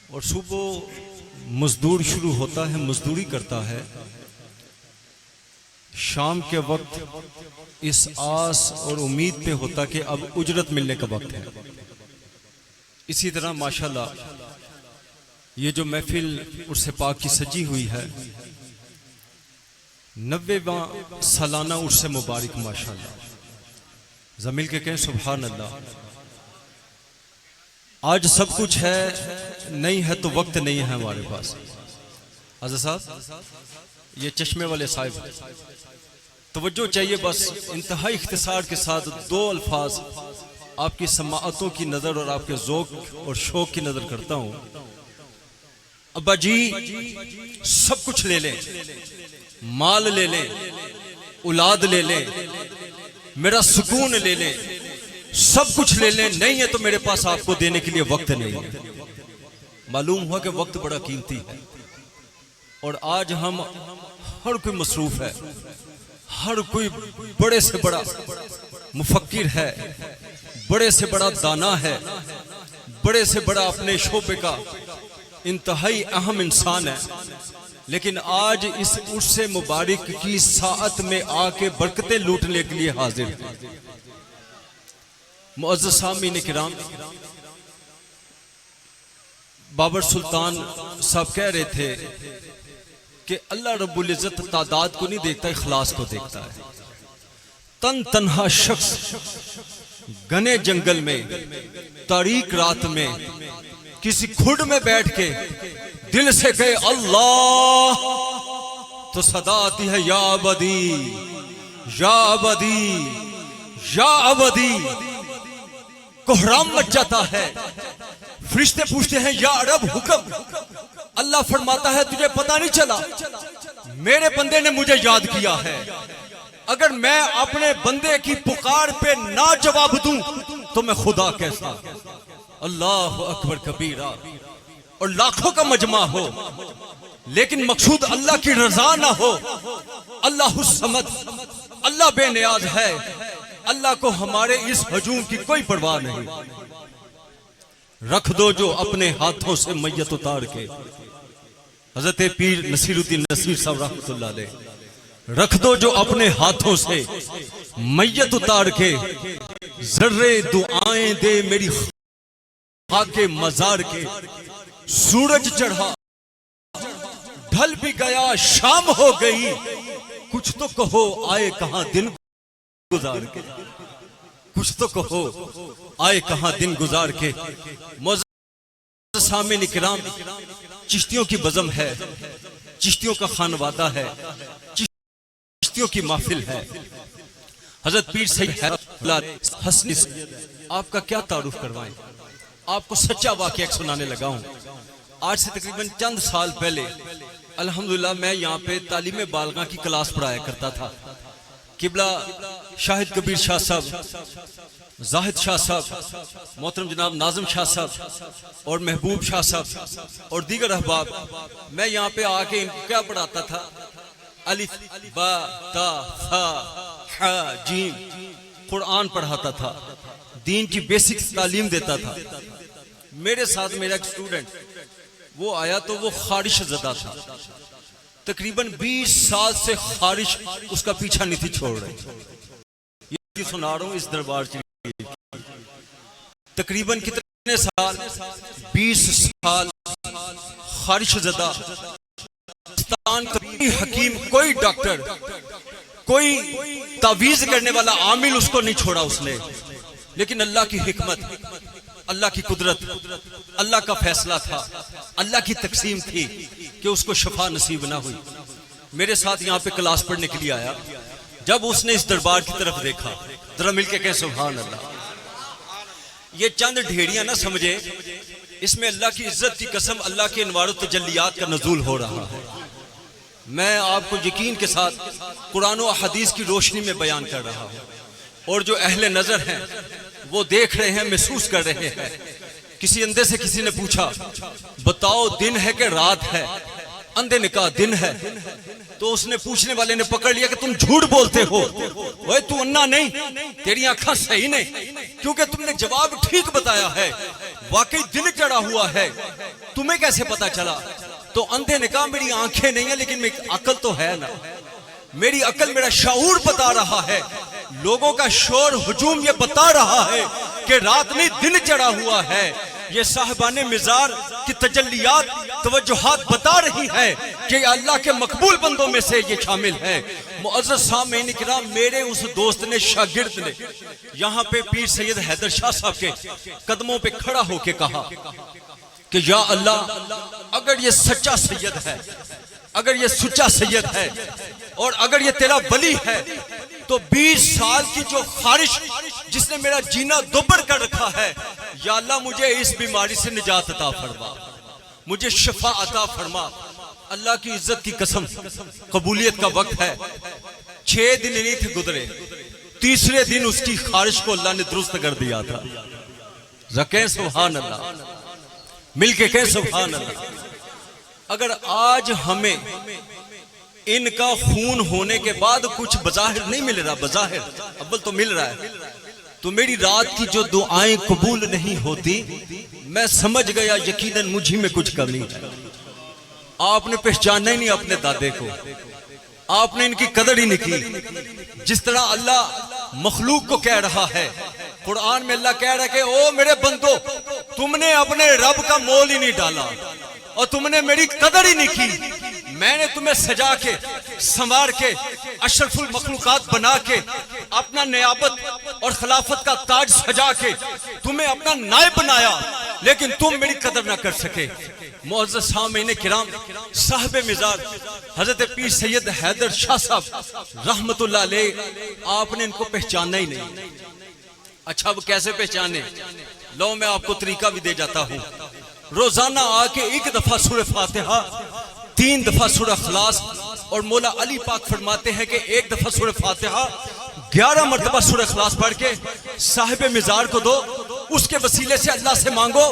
اور صبح مزدور شروع ہوتا ہے، مزدوری کرتا ہے، شام کے وقت اس آس اور امید پہ ہوتا کہ اب اجرت ملنے کا وقت ہے۔ اسی طرح ماشاءاللہ یہ جو محفل عرس پاک کی سجی ہوئی ہے، 90واں سالانہ عرس مبارک ماشاءاللہ، زمین کے کہیں سبحان اللہ۔ آج سب کچھ ہے، نہیں ہے تو وقت نہیں ہے ہمارے پاس۔ حضرت صاحب یہ چشمے والے صاحب توجہ چاہیے، بس انتہائی اختصار کے ساتھ دو الفاظ آپ کی سماعتوں کی نظر اور آپ کے ذوق اور شوق کی نظر کرتا ہوں۔ ابا جی سب کچھ لے لیں، مال لے لیں، اولاد لے لیں، میرا سکون لے لیں، سب کچھ لے لیں، نہیں ہے تو میرے پاس آپ کو دینے کے لیے وقت نہیں ہے۔ معلوم ہوا کہ وقت بڑا قیمتی ہے، اور آج ہم ہر کوئی مصروف ہے، ہر کوئی بڑے سے بڑا مفکر ہے، بڑے سے بڑا دانا ہے، بڑے سے بڑا اپنے شعبے کا انتہائی اہم انسان ہے، لیکن آج اس عرس مبارک کی ساعت میں آ کے برکتیں لوٹنے کے لیے حاضر ہیں۔ معزز سامعین کرام، بابر سلطان صاحب کہہ رہے تھے کہ اللہ رب العزت تعداد کو نہیں دیکھتا، اخلاص کو دیکھتا ہے۔ تن تنہا شخص گھنے جنگل میں، تاریک رات میں، کسی کھڈ میں بیٹھ کے دل سے کہے اللہ، تو صدا آتی ہے یا ابدی یا ابدی یا ابدی۔ کوہرام مچ جاتا ہے، فرشتے پوچھتے ہیں یا رب حکم، اللہ فرماتا ہے تجھے پتہ نہیں چلا، میرے بندے نے مجھے یاد کیا ہے، اگر میں اپنے بندے کی پکار پہ نہ جواب دوں تو میں خدا کیسا۔ اللہ اکبر کبیرہ، اور لاکھوں کا مجمع ہو لیکن مقصود اللہ کی رضا نہ ہو۔ اللہ الصمد، اللہ بے نیاز ہے، اللہ کو ہمارے اس ہجوم کی کوئی پرواہ نہیں۔ رکھ دو جو اپنے ہاتھوں سے میت اتار کے، حضرت پیر نصیر الدین نصیر صاحب رحمۃ اللہ علیہ، رکھ دو جو اپنے ہاتھوں سے میت اتار کے، ذرے دعائیں دے میری خاک مزار کے۔ سورج چڑھا ڈھل بھی گیا، شام ہو گئی، کچھ تو کہو آئے کہاں دن گزار کے، کچھ تو کہو آئے کہاں دن گزار کے۔ معزز سامعین کرام، چشتیوں کی بزم ہے، چشتیوں کا خانوادہ ہے، چشتیوں کی محفل ہے۔ حضرت پیر سید حیرت حسنی سے آپ کا کیا تعارف کروائیں؟ آپ کو سچا واقعہ ایک سنانے لگا ہوں۔ آج سے تقریباً چند سال پہلے الحمدللہ میں یہاں پہ تعلیم بالغاں کی کلاس پڑھایا کرتا تھا۔ قبلہ شاہد کبیر شاہ صاحب، زاہد شاہ صاحب، محترم جناب ناظم شاہ صاحب اور محبوب شاہ صاحب اور دیگر احباب، میں یہاں پہ آ کے ان کو کیا پڑھاتا تھا؟ الف با تا ثا ح جیم، قرآن پڑھاتا تھا، دین کی بیسک تعلیم دیتا تھا۔ میرے ساتھ میرا ایک اسٹوڈنٹ وہ آیا تو وہ خارش زدہ تھا، تقریباً 20 سال سے خارش اس کا پیچھا نہیں تھی چھوڑ رہے۔ یہ سنا رہا ہوں اس دربار چلی، تقریباً کتنے سال؟ 20 سال خارش زدہ، کوئی حکیم، کوئی ڈاکٹر، کوئی تعویذ کرنے والا عامل اس کو نہیں چھوڑا اس نے، لیکن اللہ کی حکمت، اللہ کی قدرت، اللہ کا فیصلہ تھا، اللہ کی تقسیم تھی کہ اس کو شفا نصیب نہ ہوئی۔ میرے ساتھ یہاں پہ کلاس پڑھنے کے لیے آیا، جب اس نے اس دربار کی طرف دیکھا، ذرا مل کے کہیں سبحان اللہ۔ یہ چند ڈھیریاں نہ سمجھے، اس میں اللہ کی عزت کی قسم اللہ کے انوار و تجلیات کا نزول ہو رہا ہے۔ میں آپ کو یقین کے ساتھ قرآن و حدیث کی روشنی میں بیان کر رہا ہوں، اور جو اہل نظر ہیں وہ دیکھ رہے ہیں، محسوس کر رہے ہیں۔ کسی اندھے سے کسی نے پوچھا بتاؤ دن ہے کہ رات ہے؟ اندھے نے کہا دن ہے، تو اس نے پوچھنے والے نے پکڑ لیا کہ تم جھوٹ بولتے ہو، اوے تو انا نہیں، تیری آنکھاں صحیح نہیں، کیونکہ تم نے جواب ٹھیک بتایا ہے، واقعی دن چڑھا ہوا ہے۔ تمہیں کیسے پتا چلا؟ تو اندھے نے کہا میری آنکھیں نہیں ہیں لیکن میری عقل تو ہے نا، میری عقل میرا شعور بتا رہا ہے، لوگوں کا شور ہجوم یہ بتا رہا ہے کہ رات نہیں دن چڑھا ہوا ہے، یہ صاحبان مزار کی تجلیات توجہات بتا رہی ہے کہ اللہ کے مقبول بندوں میں سے یہ شامل ہے۔ معزز سامعین کرام، میرے اس دوست نے شاگرد نے یہاں پہ پیر سید حیدر شاہ صاحب کے قدموں پہ کھڑا ہو کے کہا کہ یا اللہ اگر یہ سچا سید ہے، اگر یہ سچا سید ہے اور اگر یہ تیرا ولی ہے تو 20 سال کی جو خارش جس نے میرا جینا دوبر کر رکھا ہے، یا اللہ مجھے اس بیماری سے نجات عطا فرما، مجھے شفا عطا فرما۔ اللہ کی عزت کی قسم، قبولیت کا وقت ہے، 6 دن نہیں تھے گزرے، تیسرے دن اس کی خارش کو اللہ نے درست کر دیا تھا۔ رکھیں سبحان اللہ، مل کے کہیں سبحان اللہ۔ اگر آج ہمیں ان کا خون ہونے کے بعد کچھ بظاہر نہیں مل رہا، بظاہر اول تو مل رہا ہے، تو میری رات کی جو دعائیں قبول نہیں ہوتی، میں سمجھ گیا یقیناً مجھے میں کچھ کمی ہے۔ آپ نے پہچانا ہی نہیں اپنے دادے کو، آپ نے ان کی قدر ہی نہیں کی۔ جس طرح اللہ مخلوق کو کہہ رہا ہے، قرآن میں اللہ کہہ رہا ہے کہ او میرے بندو، تم نے اپنے رب کا مول ہی نہیں ڈالا اور تم نے میری قدر ہی نہیں کی۔ میں نے تمہیں سجا کے سنوار کے اشرف المخلوقات بنا کے اپنا نیابت اور خلافت کا تاج سجا کے تمہیں اپنا نائب بنایا، لیکن تم میری قدر نہ کر سکے۔ معزز سامعین کرام، صاحب مزار حضرت پیر سید حیدر شاہ صاحب رحمت اللہ علیہ، آپ نے ان کو پہچانا ہی نہیں۔ اچھا وہ کیسے پہچانے؟ لو میں آپ کو طریقہ بھی دے جاتا ہوں۔ روزانہ آ کے 1 دفعہ سورہ فاتحہ، 3 دفعہ سورہ اخلاص، اور مولا علی پاک فرماتے ہیں کہ 1 دفعہ سورہ فاتحہ 11 مرتبہ سورہ اخلاص پڑھ کے صاحب مزار کو دو، اس کے وسیلے سے اللہ سے مانگو،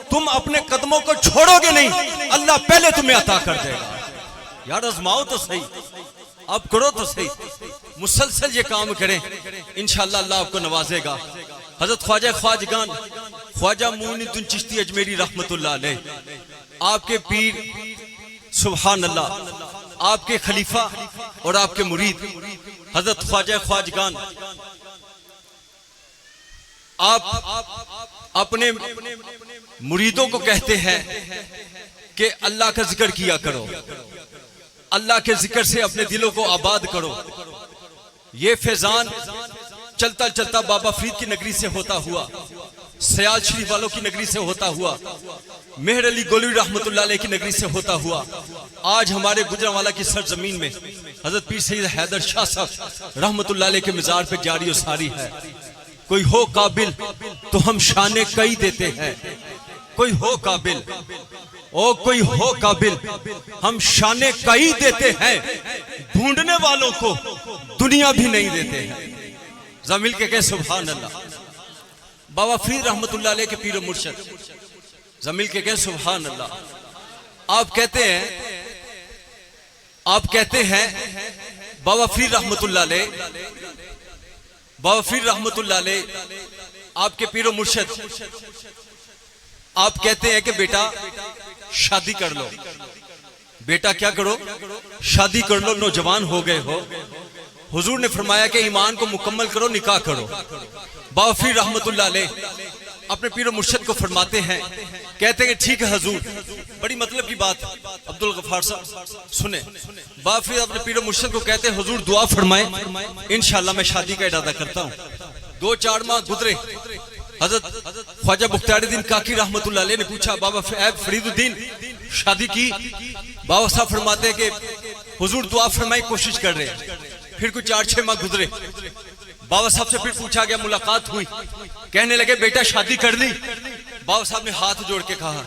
تم اپنے قدموں کو چھوڑو گے نہیں، اللہ پہلے تمہیں عطا کر دے گا۔ یار ازماؤ تو صحیح، اب کرو تو صحیح، مسلسل یہ کام کریں، انشاءاللہ اللہ آپ کو نوازے گا۔ حضرت خواجہ خواجگان خواجہ معین الدین چشتی اجمیری رحمت اللہ علیہ، آپ کے پیر، سبحان اللہ، آپ کے خلیفہ اور آپ کے مرید حضرت خواجہ خواجگان، آپ اپنے مریدوں کو کہتے ہیں کہ اللہ کا ذکر کیا کرو، اللہ کے ذکر سے اپنے دلوں کو آباد کرو۔ یہ فیضان چلتا چلتا بابا فرید کی نگری سے ہوتا ہوا، سیال شریف والوں کی نگری سے ہوتا ہوا، مہر علی گولوی رحمت اللہ علیہ کی نگری سے ہوتا ہوا، آج ہمارے گجرانوالہ کی سرزمین میں حضرت پیر سید حیدر شاہ صاحب رحمت اللہ علیہ کے مزار پہ جاری و ساری ہے۔ کوئی ہو قابل تو ہم شانے کئی دیتے ہیں، کوئی ہو قابل، او کوئی ہو قابل ہم شانے کئی دیتے ہیں، ڈھونڈنے والوں کو دنیا بھی نہیں دیتے ہیں۔ ذرا مل کے کہے سبحان اللہ۔ بابا فرید رحمت اللہ علیہ کے پیر و مرشد، ذرا مل کے کہے سبحان اللہ۔ آپ کہتے ہیں بابا فرید رحمت اللہ علیہ، بابا فرید رحمت اللہ علیہ آپ کے پیر و مرشد، آپ کہتے ہیں کہ بیٹا شادی کر لو، بیٹا کیا کرو؟ شادی کر لو، نوجوان ہو گئے ہو، حضور نے فرمایا کہ ایمان کو مکمل کرو، نکاح کرو۔ بابا فرید رحمت اللہ علیہ اپنے پیر و مرشد کو فرماتے ہیں، کہتے ہیں کہ ٹھیک ہے حضور، بڑی مطلب کی بات، عبدالغفار صاحب سنیں۔ بابا فرید اپنے پیر و مرشد کو کہتے ہیں حضور دعا فرمائیں، انشاءاللہ میں شادی کا ارادہ کرتا ہوں۔ 2-4 ماہ گزرے، حضرت خواجہ بختیار الدین کاکی رحمت اللہ علیہ نے پوچھا بابا فرید الدین شادی کی؟ بابا صاحب فرماتے ہیں کہ حضور دعا فرمائیں، کوشش کر رہے ہیں۔ پھر کوئی 4-6 ماہ گزرے، بابا صاحب سے پھر پوچھا گیا، ملاقات ہوئی، کہنے لگے بیٹا شادی کر لی؟ بابا صاحب نے ہاتھ جوڑ کے کہا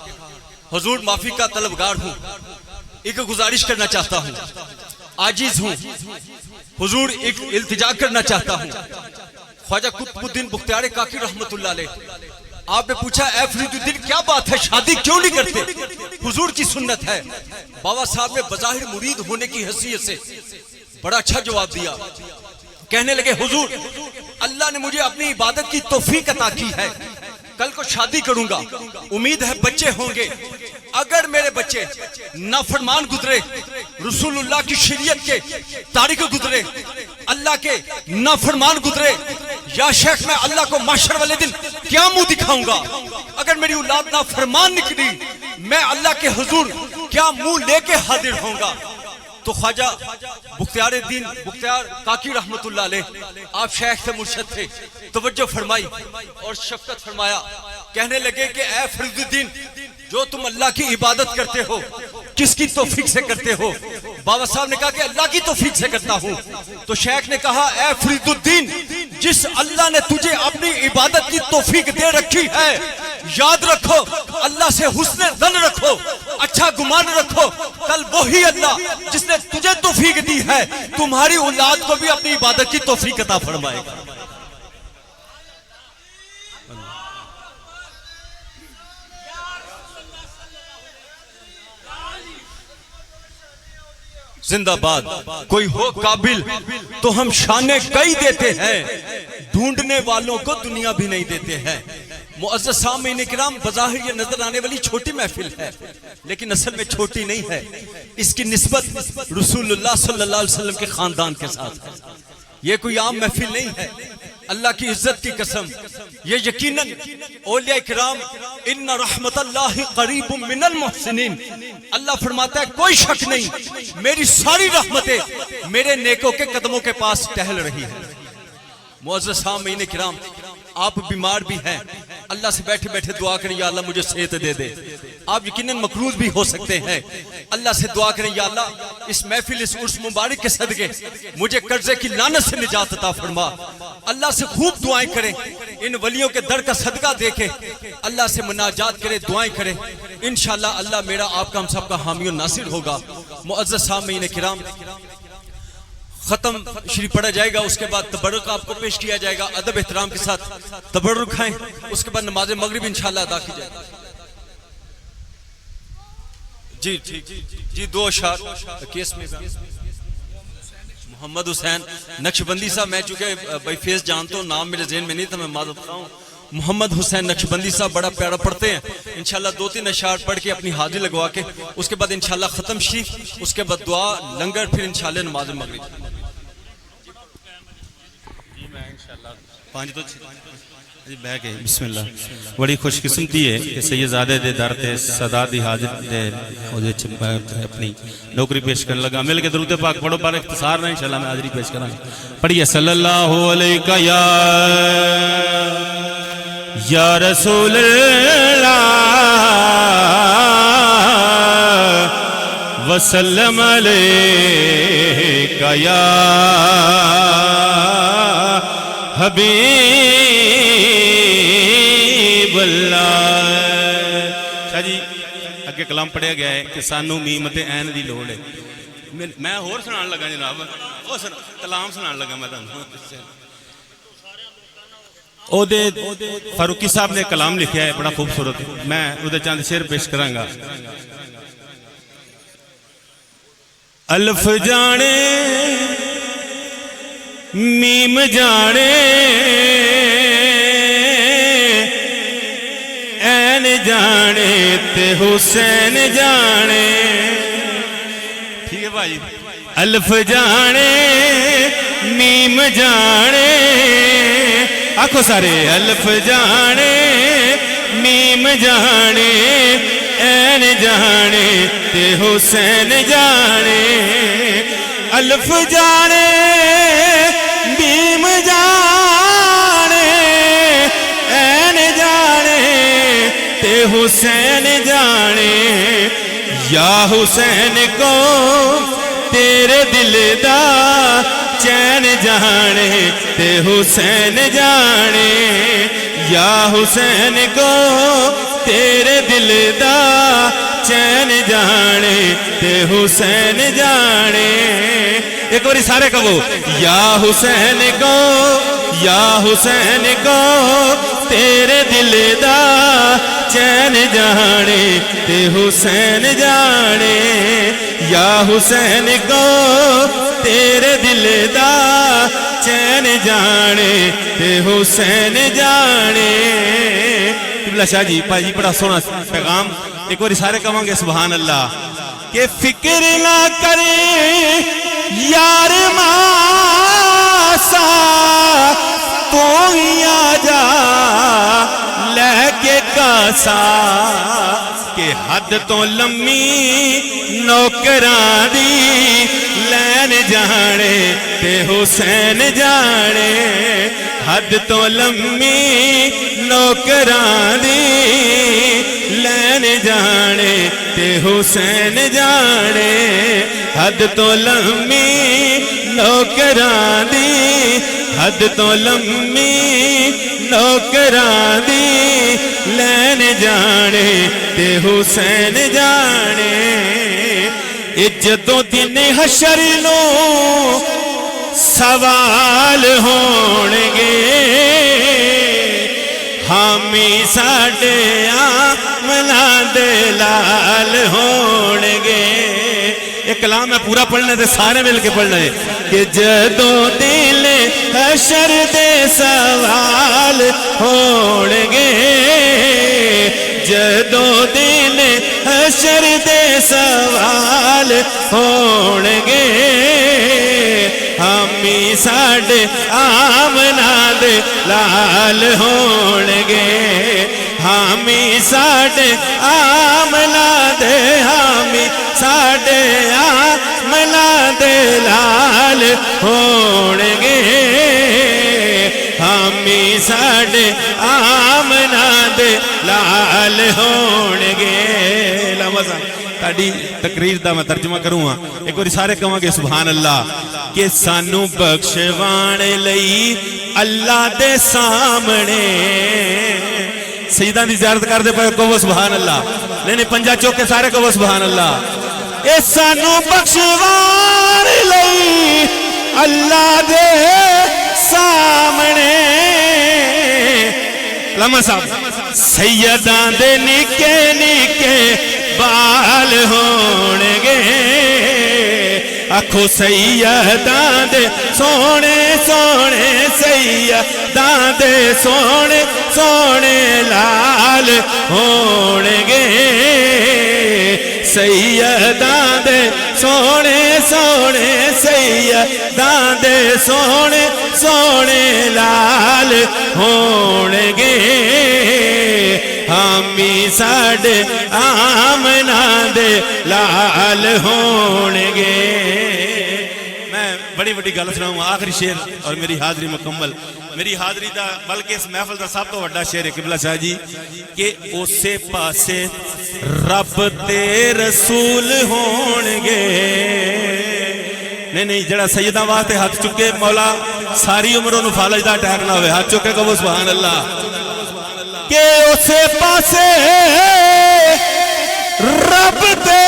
حضور معافی کا طلبگار ہوں، ایک گزارش کرنا چاہتا ہوں، عاجز ہوں حضور، ایک التجا کرنا چاہتا ہوں۔ خواجہ قطب الدین بختیار کاکی رحمت اللہ علیہ، آپ نے پوچھا اے فرید الدین کیا بات ہے، شادی کیوں نہیں کرتے؟ حضور کی سنت ہے۔ بابا صاحب نے بظاہر مرید ہونے کی حیثیت سے بڑا اچھا جواب دیا، کہنے لگے حضور اللہ نے مجھے اپنی عبادت کی توفیق عطا کی ہے، کل کو شادی کروں گا، امید ہے بچے ہوں گے، اگر میرے بچے نافرمان گزرے، رسول اللہ کی شریعت کے تاریخ گزرے، اللہ کے نافرمان گزرے، یا شیخ میں اللہ کو محشر والے دن کیا منہ دکھاؤں گا؟ اگر میری اولاد نافرمان نکلی، میں اللہ کے حضور کیا منہ لے کے حاضر ہوں گا؟ تو خواجہ بختیار الدین بختیار کاکی رحمت اللہ علیہ، آپ شیخ سے مرشد تھے، توجہ فرمائی اور شفقت فرمایا، کہنے لگے کہ اے فرید الدین، جو تم اللہ کی عبادت کرتے ہو کس کی توفیق سے کرتے ہو؟ بابا صاحب نے کہا کہ اللہ کی توفیق سے کرتا ہوں۔ تو شیخ نے کہا اے فرید الدین، جس اللہ نے تجھے اپنی عبادت کی توفیق دے رکھی ہے، یاد رکھو اللہ سے حسن ظن رکھو، اچھا گمان رکھو، کل وہی اللہ جس نے تجھے توفیق دی ہے تمہاری اولاد کو بھی اپنی عبادت کی توفیق عطا فرمائے گا۔ زندہ باد۔ کوئی ہو قابل تو ہم شانے کئی دیتے ہیں، ڈھونڈنے والوں کو دنیا بھی نہیں دیتے ہیں۔ معزز سامعین کرام، بظاہر یہ نظر آنے والی چھوٹی محفل ہے، لیکن اصل میں چھوٹی نہیں ہے، اس کی نسبت رسول اللہ صلی اللہ علیہ وسلم کے خاندان کے ساتھ ہے۔ یہ کوئی عام محفل نہیں ہے، اللہ کی عزت کی قسم، یہ یقیناً اولیاء کرام ان رحمت اللہ قریب من المحسنین، اللہ فرماتا ہے کوئی شک نہیں میری ساری رحمتیں میرے نیکوں کے قدموں کے پاس ٹہل رہی ہے۔ معزز سامعین کرام، آپ بیمار بھی ہیں، اللہ سے بیٹھے بیٹھے دعا کریں یا اللہ مجھے صحت دے دے۔ آپ یقیناً مقروض بھی ہو سکتے ہیں، اللہ سے دعا کریں یا اللہ اس محفل اس عرس مبارک کے صدقے مجھے قرضے کی لعنت سے نجات عطا فرما۔ اللہ سے خوب دعائیں کریں، ان ولیوں کے در کا صدقہ دے کے اللہ سے مناجات کریں، دعائیں کریں، انشاءاللہ اللہ میرا آپ کا ہم سب کا حامی و ناصر ہوگا۔ معزز سامعین کرام، ختم شریف پڑھا جائے گا، اس کے بعد تبرک آپ کو پیش کیا جائے گا، ادب احترام کے ساتھ تبرک کھائیں، اس کے بعد نماز مغرب انشاءاللہ ادا کی جائے گا۔ جی دو اشعار کیس میں محمد حسین نقشبندی صاحب، میں چونکہ بھائی فیس جانتا ہوں، نام میرے ذہن میں نہیں تھا، میں معذرت کرتا ہوں۔ محمد حسین نقشبندی صاحب بڑا پیارا پڑھتے ہیں، انشاءاللہ دو تین اشعار پڑھ کے اپنی حاضری لگوا کے اس کے بعد انشاءاللہ ختم شریف، اس کے بعد دعا لنگر، پھر انشاءاللہ نماز مغرب۔ بہ کے بسم اللہ۔ بڑی خوش قسمتی ہے کہ سیدزادے دے در تے صدا دی حاجت دے اپنی نوکری پیش کرنے لگا۔ مل کے درود پاک پڑھو، پر اختصار نہیں انشاءاللہ میں حاضری پیش کروں گا۔ پڑھیے صلی اللہ علیہ یا رسول اللہ وسلم علیہ یا حبیب اللہ۔ شاہ جی اگے کلام پڑھیا گیا ہے کہ سانو میم تے عین دی لوڑ ہے۔ میں اور سنان لگا جناب، کلام سنان لگا میں تانوں۔ فاروقی صاحب نے کلام لکھیا ہے بڑا خوبصورت، میں اودے چند شعر پیش کراں گا۔ الف جانے میم جانے این جانے تے حسین جانے۔ ٹھیک ہے بھائی، الف جانے میم جانے، آکھو سارے الف جانے میم جانے این جانے تے حسین جانے۔ الف جانے میم جانے این جانے تے حسین جانے۔ یا حسین کو تیرے دل دا چین جانے تے حسین جانے۔ یا حسین کو تیرے دل دا چین جانے تے حسین جانے۔ ایک باری سارے کہو یا حسین کو، یا حسین کو تیرے دل دا چین جانے تے حسین جانے۔ یا حسین کو تیرے دل دا چین جانے تے حسین جانے۔ قبلہ شاہ جی پاجی بڑا سونا پیغام ایک بار سارے کہاں گے سبحان اللہ کہ فکر نہ کرے یار ماسا تو ہی آ جا لے کے کاسا کہ حد تو لمبی نوکراں دی لین جانے تے حسین جانے حد تو لمبی نوکراں دی لین جانے تے حسین جانے حد تو لمبی نوکراں دی حد تو لمبی نوکراں دی لین جانے تے حسین جانے جدوں دن حشر نو سوال ہونگے حامی ساڈے آمنہ دے لال ہونگے ایک کلام ہے پورا پڑھنے دے سارے مل کے پڑھنے دے کہ جدوں دل حشر دے سوال ہونگے جدوں دل حشر دے سوال ہونگے حامی ساڈے آمنہ دے لال ہونگے حامی ساڈے آمنہ دے حامی ساڈے آمنہ دے لال ہونگے حامی ساڈے آمنہ دے لال ہونگے لمحہ تاڑی تقریر دا میں ترجمہ کروں ہاں ایک بار سارے کہاں گے سبحان اللہ کہ سانو بخشوان لئی اللہ دے سامنے سیدان دی زیارت کر دے پہ کہو سبحان اللہ نہیں پنجا چوک کے سارے کہو سبحان اللہ اے سانو بخشوان لئی اللہ دے سامنے لمحہ صاحب سیدان دے نکے نکے بال ہونگے آکھو سیدان دے سونے سونے سیدان دے سونے سونے لال ہونگے سیدان دے سونے سونے سیدان دے سونے سونے لال ہونگے حامی ساڈے آمنہ دے لال ہونگے میں بڑی بڑی گل سناؤں آخری شعر اور میری حاضری مکمل میری حاضری دا بلکہ اس محفل دا سب تو بڑا شعر ہے قبلہ شاہ جی کہ اسے پاسے رب تے رسول ہونگے نہیں جڑا سیدہ واسطے ہاتھ چکے مولا ساری عمروں نو فالج دا اٹیک نہ ہوئے ہاتھ چکے کہو سبحان اللہ کہ اسے پاسے رب تے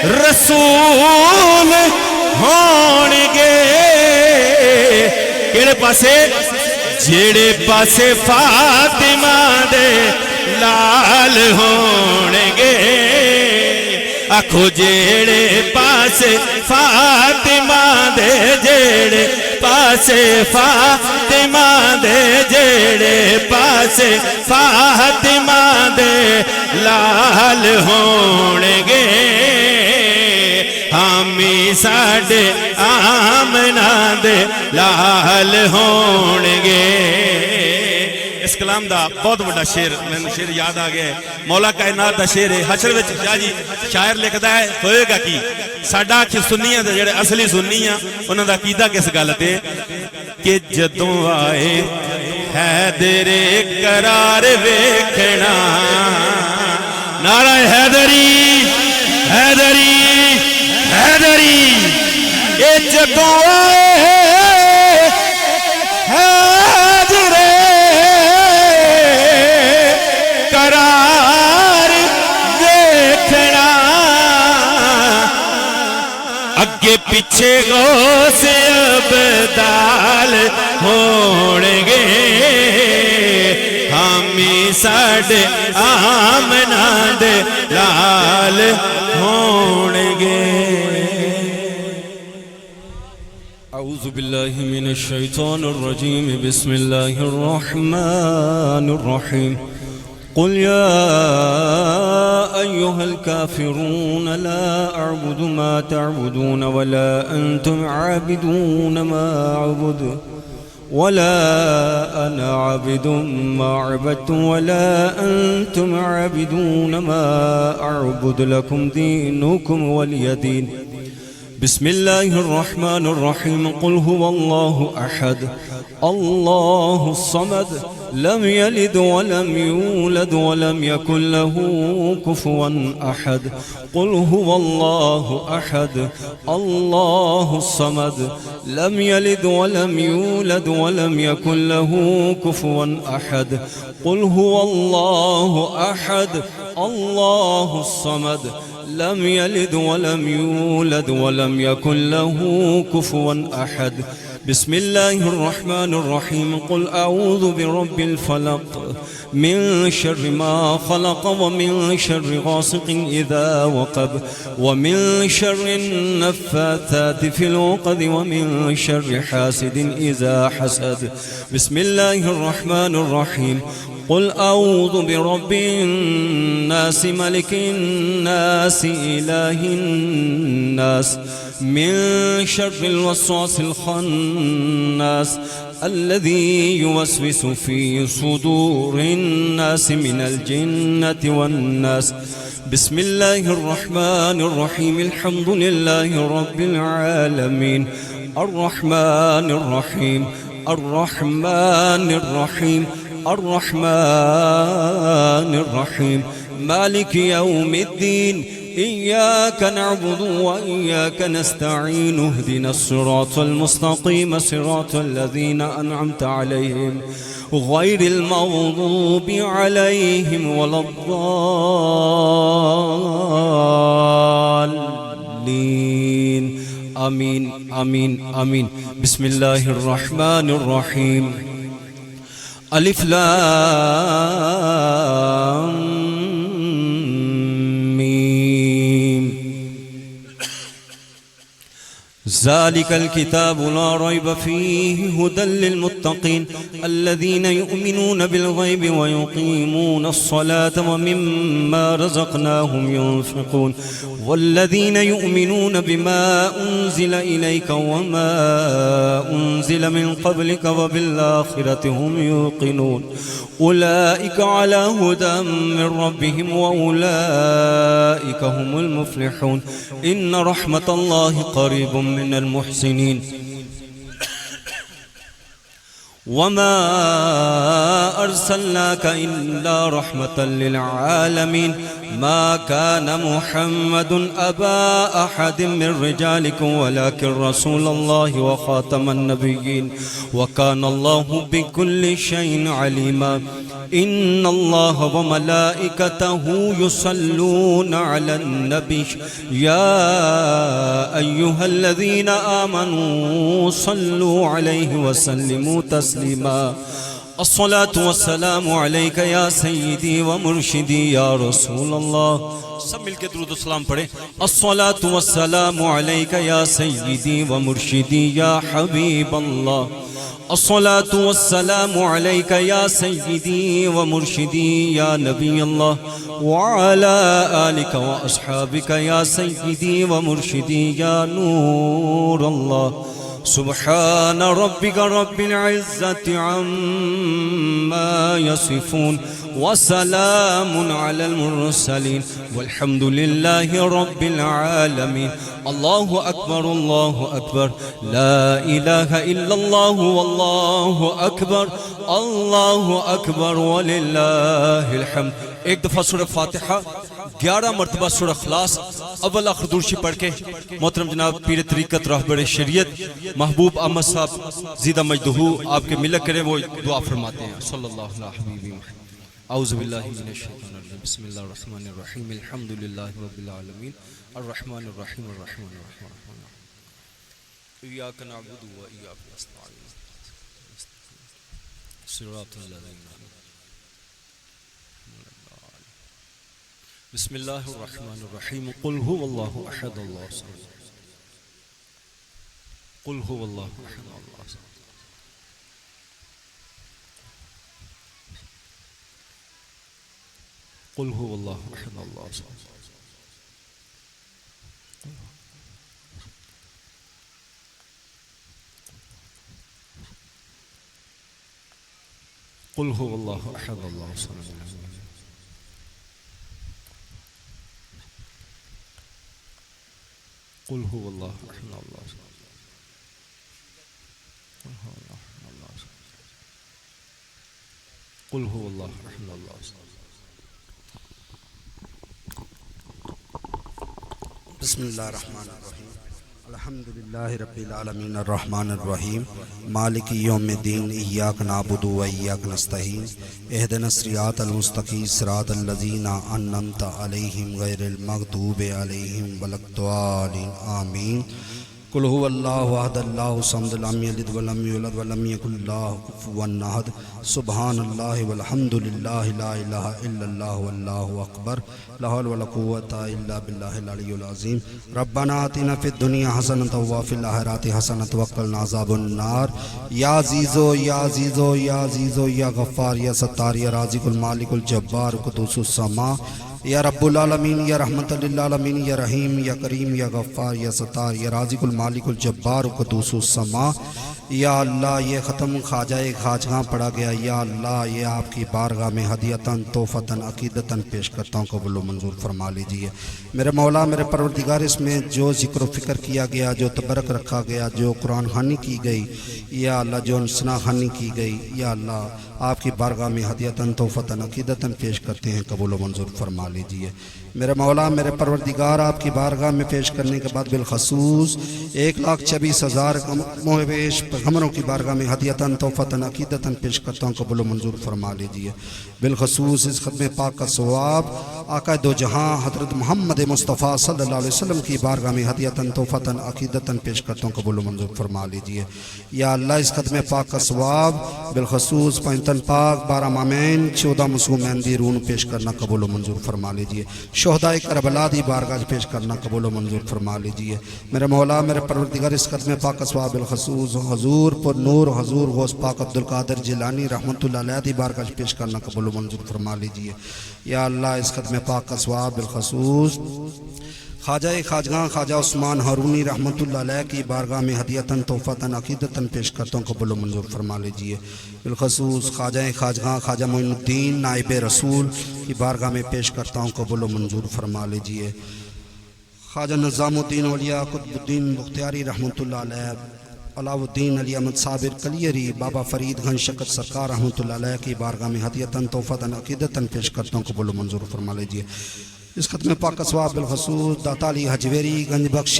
رسول ہونگے کیڑے پاسے جیڑے پاسے فاطمہ دے لال ہونگے آکھو جیڑے پاسے فاطمہ دے جیڑے پاسے فاطمہ دے جیڑے پاسے فاطمہ دے لال ہونگے حامی ساڈے آمنہ دے لال ہونگے اس کلام دا بہت بڑا شعر میں شعر یاد آ گیا ہے مولا کائنات دا شعر ہے حشر وچ شاہ جی شاعر لکھدا ہے ہوئے گا کی ساڈا کہ سنیاں دے جڑے اصلی سنیاں انہاں دا عقیدہ کس گل تے کہ جدوں آئے حیدر قرار ویکھنا نعرہ حیدری حیدری حیدری اے جدوں آئے حیدر قرار ویکھنا اگے پیچھے غوث ابدال ہونگے حامی ساڈے آمنہ دے لال ہونگے اعوذ باللہ من الشیطان الرجیم بسم اللہ الرحمن الرحیم قل يا أيها الكافرون لا أعبد ما تعبدون ولا أنتم عابدون ما أعبد ولا أنا عابد ما عبدتم ولا أنتم عابدون ما أعبد لكم دينكم ولي دين. بسم الله الرحمن الرحيم. قل هو الله أحد الله الصمد لم يلد ولم يولد ولم يكن له كفوا أحد. قل هو الله أحد الله الصمد لم يلد ولم يولد ولم يكن له كفوا أحد. قل هو الله أحد الله الصمد لم يلد ولم يولد ولم يكن له كفوا أحد. بسم الله الرحمن الرحيم. قل أعوذ برب الفلق من شر ما خلق ومن شر غاسق إذا وقب ومن شر النفاثات في العقد ومن شر حاسد إذا حسد. بسم الله الرحمن الرحيم. قل أعوذ برب الناس ملك الناس إله الناس من شر الوسواس الخناس الذي يوسوس في صدور الناس من الجنة والناس. بسم الله الرحمن الرحيم. الحمد لله رب العالمين الرحمن الرحيم الرحمن الرحيم الرحمن الرحيم مالك يوم الدين. إياك نعبد وإياك نستعين. اهدنا الصراط المستقيم صراط الذين أنعمت عليهم غير المغضوب عليهم ولا الضالين. آمين آمين آمين. بسم الله الرحمن الرحيم. ألف لام ذلك الكتاب لا ريب فيه هدى للمتقين الذين يؤمنون بالغيب ويقيمون الصلاة ومما رزقناهم ينفقون والذين يؤمنون بما أنزل إليك وما أنزل من قبلك وبالآخرة هم يوقنون أولئك على هدى من ربهم وأولئك هم المفلحون. إن رحمة الله قريب من المحسنين. وما أرسلناك إلا رحمة للعالمين. ما كان محمد أبا أحد من رجالكم ولكن رسول الله وخاتم النبيين وكان الله بكل شيء عليما. إن الله وملائكته يصلون على النبي يا أيها الذين آمنوا صلوا عليه وسلموا تسليما. الصلاة والسلام عليك يا سيدي ومرشدي يا رسول الله. سب مل کے درود و سلام پڑھیں. الصلاة والسلام عليك يا سيدي ومرشدي يا حبيب الله. الصلاة والسلام عليك يا سيدي ومرشدي يا نبي الله وعلى آلك وأصحابك يا سيدي ومرشدي يا نور الله. سبحان ربك رب العزة عما يصفون وسلام على المرسلين والحمد لله رب العالمين. الله أكبر الله أكبر لا إله إلا الله والله أكبر الله أكبر ولله الحمد. ایک دفعہ سورہ فاتحہ 11 مرتبہ سورہ اخلاص اول آخر درشی پڑھ کے محترم جناب پیر طریقت راہبر شریعت محبوب احمد صاحب زیدہ مجدہو آپ کے ملک کریں وہ دعا فرماتے ہیں. صلی اللہ علیہ حبیبی محمد. اعوذ باللہ من الشیطان الرجیم. بسم اللہ الرحمن الرحیم. الحمد للہ رب العالمین الرحمن الرحیم الرحمن الرحیم ایاک نعبد و ایاک نستعین صراط الذین. بسم اللہ الرحمن الرحیم. قل هو اللہ احد اللہ الصمد. قل هو اللہ احد اللہ الصمد. قل هو الله احد الله الصمد قل هو الله احد الله الصمد قل هو الله احد الله الصمد قل هو الله احد الله الصمد بسم اللہ الرحمن الرحیم الحمد للہ رب العالمین الرحمن الرحیم مالک یوم الدین ایاک نعبد و ایاک نستعین اہدنا الصراط المستقیم صراط الذین انعمت علیہم غیر المغضوب علیہم ولا الضالین آمین قل هو اللہ احد اللہ الصمد لم یلد ولم یولد ولم یکن له کفوا احد سبحان اللہ والحمد للہ لا الہ الا اللہ واللہ اکبر لا حول ولا قوة الا باللہ العلی العظیم ربنا آتنا فی الدنیا حسنۃ وفی الآخرۃ حسنۃ وقنا عذاب النار یا عزیزو یا عزیزو یا عزیزو یا غفار یا ستار یا رازق المالک الجبار قدوس السماء یا رب العالمین یا رحمت للعالمین یا رحیم یا کریم یا غفار یا ستار یا رازق المالک الجبار قدوس السماء یا اللہ یہ ختم خواجہ خواجہ پڑھا گیا یا اللہ یہ آپ کی بارگاہ میں ہدیتاً توفتاً عقیدتاً پیش کرتا ہوں قبول و منظور فرما لیجئے میرے مولا میرے پروردگار اس میں جو ذکر و فکر کیا گیا جو تبرک رکھا گیا جو قرآن خوانی کی گئی یا اللہ جو ثنا خوانی کی گئی یا اللہ آپ کی بارگاہ میں ہدیتاً توفتاً عقیدتاً پیش کرتے ہیں قبول و منظور فرما لیجئے میرے مولا میرے پروردگار آپ کی بارگاہ میں پیش کرنے کے بعد بالخصوص 1,26,000 مویش پیغمبروں کی بارگاہ میں ہدیتاً توفتاً عقیدتاً پیش کرتا ہوں قبول و منظور فرما لیجئے بالخصوص اس ختم پاک کا ثواب آقا دو جہاں حضرت محمد مصطفیٰ صلی اللہ علیہ وسلم کی بارگاہ میں ہدیتاً توفتاً عقیدتاً پیش کرتا ہوں قبول و منظور فرما لیجئے یا اللہ اس ختم پاک کا ثواب بالخصوص پنجتن پاک 12 مامین 14 مسومین دیرون پیش کرنا قبول و منظور فرما لیجئے شہداء کربلا دی بارگاہ پیش کرنا قبول و منظور فرما لیجئے میرے مولا میرے پروردگار اس ختم پاک کا ثواب بالخصوص حضور پر نور حضور غوث پاک عبدالقادر جیلانی رحمت اللہ علیہ دی بارگاہ پیش کرنا قبول و منظور فرما لیجئے یا اللہ اس ختم پاک کا ثواب بالخصوص خواجہ خواجگاں خواجہ عثمان ہارونی رحمت اللہ علیہ کی بارگاہ میں ہدیتاً توفتاً عقیدتاً پیش کرتا ہوں قبول و منظور فرما لیجئے بالخصوص خواجہ خواجگاں خواجہ معین الدین نائب رسول کی بارگاہ میں پیش کرتا ہوں قبول و منظور فرما لیجئے خواجہ نظام الدین اولیاء قطب الدین بختیاری رحمت اللہ علیہ علاء الدین علی احمد صابر کلیری بابا فرید گنج شکر سرکار رحمت اللہ علیہ کی بارگاہ میں ہدیتاً توفتاً عقیدتاً پیش کرتا ہوں قبول و منظور فرما لیجئے اس ختم پاک کا ثواب بالخصوص داتا علی حجویری گنج بخش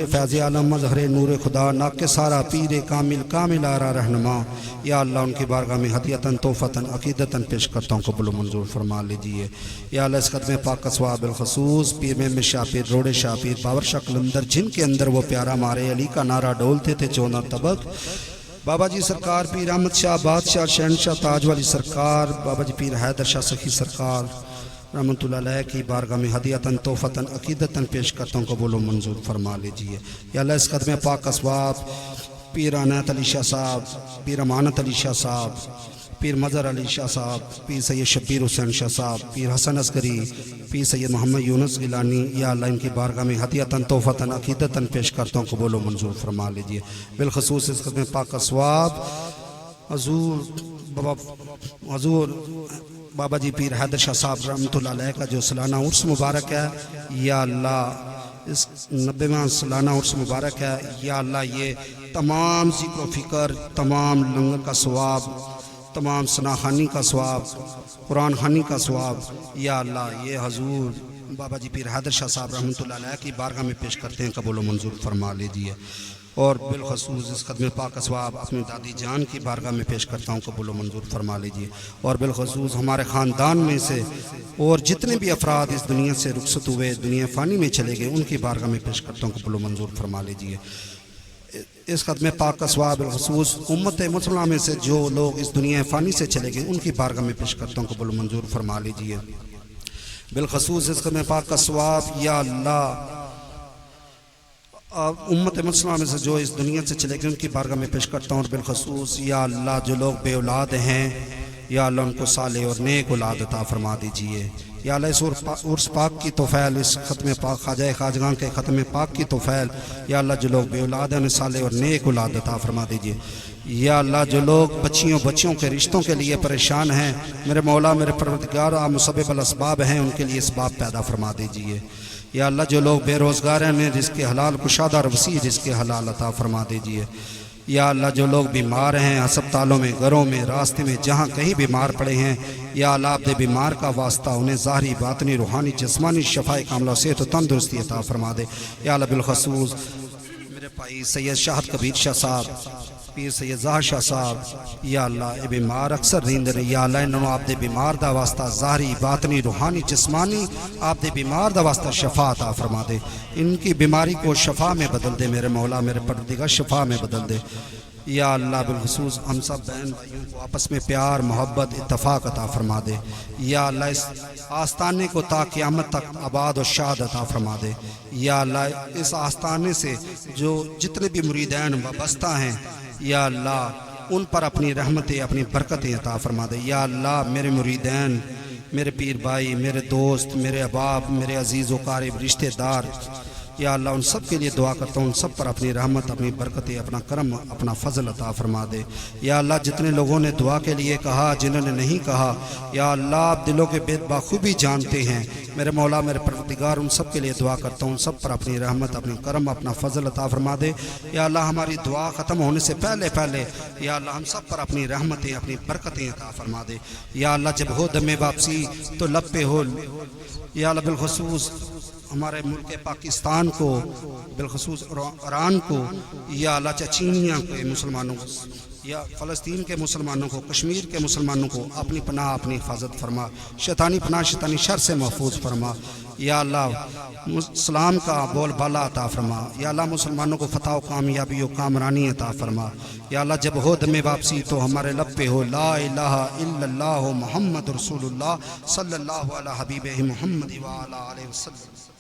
فیض عالم مظہر نور خدا ناک سارا پیر کامل آرا رہنما یا اللہ ان کی بارگاہ میں ہدیتاً توفتاً عقیدتاً پیش کرتا ہوں قبول و منظور فرما لیجئے یا اللہ اس ختم پاک کا ثواب بالخصوص پیر محمد شاہ پیر روڑے شاہ پیر باور شاہ قلندر جن کے اندر وہ پیارا مارے علی کا نعرہ ڈولتے تھے 14 طبق بابا جی سرکار پیر احمد شاہ بادشاہ شہنشاہ تاج والی سرکار بابا جی پیر حیدر شاہ سخی سرکار رحمت اللہ علیہ کی بارگاہ میں ہدیتاً توفتاً عقیدتاً پیش کرتا ہوں قبول و منظور فرما لیجئے یا اللہ اس ختم پاک کا ثواب پیر عنایت علی شاہ صاحب پیر امانت علی شاہ صاحب پیر مظہر علی شاہ صاحب پیر سید شبیر حسین شاہ صاحب پیر حسن عسکری پیر سید محمد یونس گیلانی یا اللہ ان کی بارگاہ میں ہدیتاً توفتاً عقیدتاً پیش کرتا ہوں قبول و منظور فرما لیجئے بالخصوص اس ختم پاک کا ثواب حضور بابا جی پیر حیدر شاہ صاحب رحمت اللہ علیہ کا جو سالانہ عرس مبارک ہے یا اللہ اس 90واں سالانہ عرس مبارک ہے یا اللہ یہ تمام ذکر و فکر تمام لنگر کا ثواب تمام ثنا خوانی کا ثواب قرآن خوانی کا ثواب یا اللہ یہ حضور بابا جی پیر حیدر شاہ صاحب رحمت اللہ علیہ کی بارگاہ میں پیش کرتے ہیں قبول و منظور فرما لیجئے اور بالخصوص اس ختم پاک کا ثواب اپنی دادی جان کی بارگاہ میں پیش کرتا ہوں قبول و منظور فرما لیجئے اور بالخصوص ہمارے خاندان میں سے اور جتنے بھی افراد اس دنیا سے رخصت ہوئے دنیا فانی میں چلے گئے ان کی بارگاہ میں پیش کرتا ہوں قبول و منظور فرما لیجئے اس ختم پاک کا ثواب بالخصوص امت مسلمہ میں سے جو لوگ اس دنیا فانی سے چلے گئے ان کی بارگاہ میں پیش کرتا ہوں قبول و منظور فرما لیجئے بالخصوص اس ختم پاک کا ثواب یا اللہ امت مسلمہ میں سے جو اس دنیا سے چلے گئے ان کی بارگاہ میں پیش کرتا ہوں اور بالخصوص یا اللہ جو لوگ بے اولاد ہیں یا اللہ ان کو صالح اور نیک اولاد عطا فرما دیجئے یا اللہ اس عرس پاک کی توفیل، اس ختم پاک خواجہ خواجگاں کے ختم پاک کی توفیل یا اللہ جو لوگ بے اولاد ہیں انہیں صالح اور نیک اولاد عطا فرما دیجئے یا اللہ جو لوگ بچیوں کے رشتوں کے لیے پریشان ہیں میرے مولا میرے پروردگار آپ مسبب الاسباب ہیں ان کے لیے اسباب پیدا فرما دیجئے یا اللہ جو لوگ بے روزگار ہیں انہیں رزق حلال کشادہ اور وسیع رزق حلال عطا فرما دیجئے یا اللہ جو لوگ بیمار ہیں ہسپتالوں میں گھروں میں راستے میں جہاں کہیں بیمار پڑے ہیں یا اللہ آپ دے بیمار کا واسطہ انہیں ظاہری باطنی روحانی جسمانی شفا کاملہ صحت و تندرستی عطا فرما دے یا اللہ بالخصوص میرے بھائی سید شاہد کبیر شاہ صاحب پیر سید ظاہر شاہ صاحب یا اللہ اے بیمار اکثر نیند نے یا اللہ انہوں آپ دے بیمار دا واسطہ ظاہری باطنی روحانی جسمانی آپ دے بیمار دا واسطہ شفا عطا فرما دے ان کی بیماری کو شفا میں بدل دے میرے مولا میرے پروردگار شفا میں بدل دے یا اللہ بالخصوص ہم سب بہن بھائیوں کو آپس میں پیار محبت اتفاق عطا فرما دے یا اللہ اس آستانے کو تا قیامت تک آباد و شاد عطا فرما دے یا اللہ اس آستانے سے جو جتنے بھی مریدین وابستہ ہیں یا اللہ ان پر اپنی رحمتیں اپنی برکتیں عطا فرما دے یا اللہ میرے مریدین میرے پیر بھائی میرے دوست میرے احباب میرے عزیز و قارب رشتہ دار یا اللہ ان سب کے لیے دعا کرتا ہوں ان سب پر اپنی رحمت اپنی برکتیں اپنا کرم اپنا فضل عطا فرما دے یا اللہ جتنے لوگوں نے دعا کے لیے کہا جنہوں نے نہیں کہا یا اللہ آپ دلوں کے بید بخوبی جانتے ہیں میرے مولا میرے پروردگار ان سب کے لیے دعا کرتا ہوں ان سب پر اپنی رحمت اپنی کرم اپنا فضل عطا فرما دے یا اللہ ہماری دعا ختم ہونے سے پہلے یا اللہ ہم سب پر اپنی رحمتیں اپنی برکتیں عطا فرما دے یا اللہ جب ہو دم واپسی تو لب پہ ہو یا اللہ بالخصوص ہمارے ملک پاکستان کو بالخصوص ایران کو یا اللہ چچینیا کے مسلمانوں کو یا فلسطین کے مسلمانوں کو کشمیر کے مسلمانوں کو اپنی پناہ اپنی حفاظت فرما شیطانی پناہ شیطانی شر سے محفوظ فرما یا اللہ اسلام کا بول بالا عطا فرما یا اللہ مسلمانوں کو فتح و کامیابی و کامرانی عطا فرما یا اللہ جب ہو دم واپسی تو ہمارے لب پہ ہو لا الہ الا اللہ محمد رسول اللہ صلی اللہ علیہ حبیب محمد وعلی آلہ وسلم